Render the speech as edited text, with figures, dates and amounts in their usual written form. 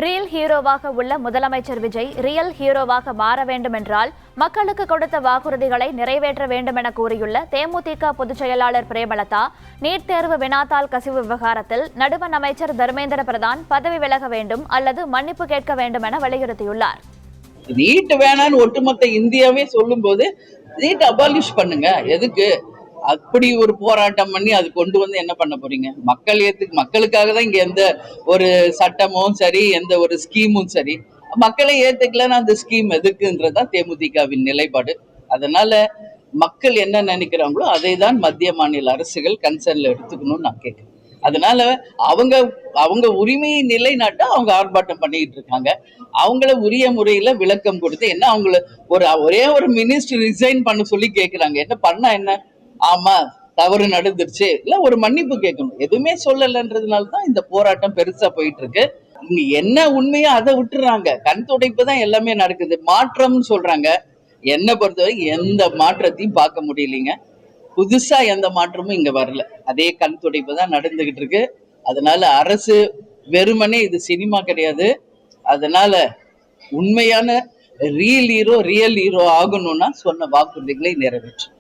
Real ஹீரோவாக உள்ள முதலமைச்சர் விஜய் ரியல் ஹீரோவாக மாற வேண்டுமென்றால் மக்களுக்கு கொடுத்த வாக்குறுதிகளை நிறைவேற்ற வேண்டும் என கூறியுள்ள தேமுதிக பொதுச் செயலாளர் பிரேமலதா, நீட் தேர்வு வினாத்தாள் கசிவு விவகாரத்தில் நடுவண் அமைச்சர் தர்மேந்திர பிரதான் பதவி விலக வேண்டும் அல்லது மன்னிப்பு கேட்க வேண்டும் என வலியுறுத்தியுள்ளார். நீட் வேணான்னு ஒட்டுமொத்த இந்தியாவே சொல்லும் போது நீட் அபாலிஷ் பண்ணுங்க. எதுக்கு அப்படி ஒரு போராட்டம் பண்ணி அது கொண்டு வந்து என்ன பண்ண போறீங்க? மக்களுக்காக தான் இங்க எந்த ஒரு சட்டமும் சரி, எந்த ஒரு ஸ்கீமும் சரி, மக்களை ஏத்துக்கலன்னா அந்த ஸ்கீம் எதுக்குன்றதுதான் தேமுதிகவின் நிலைப்பாடு. அதனால மக்கள் என்ன நினைக்கிறாங்களோ அதை தான் மத்திய மாநில அரசுகள் கன்சர்ன்ல எடுத்துக்கணும்னு நான் கேட்கிறேன். அதனால அவங்க உரிமையை நிலைநாட்ட அவங்க ஆர்ப்பாட்டம் பண்ணிட்டு இருக்காங்க. அவங்கள உரிய முறையில விளக்கம் கொடுத்து என்ன அவங்கள ஒரே ஒரு மினிஸ்டர் ரிசைன் பண்ண சொல்லி கேட்கிறாங்க. என்ன பண்ணா என்ன? ஆமா தவறு நடந்துருச்சு, இல்ல ஒரு மன்னிப்பு கேட்கணும். எதுவுமே சொல்லலன்றதுனாலதான் இந்த போராட்டம் பெருசா போயிட்டு இருக்கு. இங்க என்ன உண்மையோ அதை விட்டுறாங்க. கண் துடைப்பு தான் எல்லாமே நடக்குது. மாற்றம்னு சொல்றாங்க. என்னை பொறுத்தவரை எந்த மாற்றத்தையும் பார்க்க முடியலைங்க. புதுசா எந்த மாற்றமும் இங்க வரல. அதே கண் துடைப்பு தான் நடந்துகிட்டு இருக்கு. அதனால அரசு வெறுமனே இது சினிமா கிடையாது. அதனால உண்மையான ரியல் ஹீரோ ஆகணும்னா சொன்ன வாக்குறுதிகளை நிறைவேற்றும்.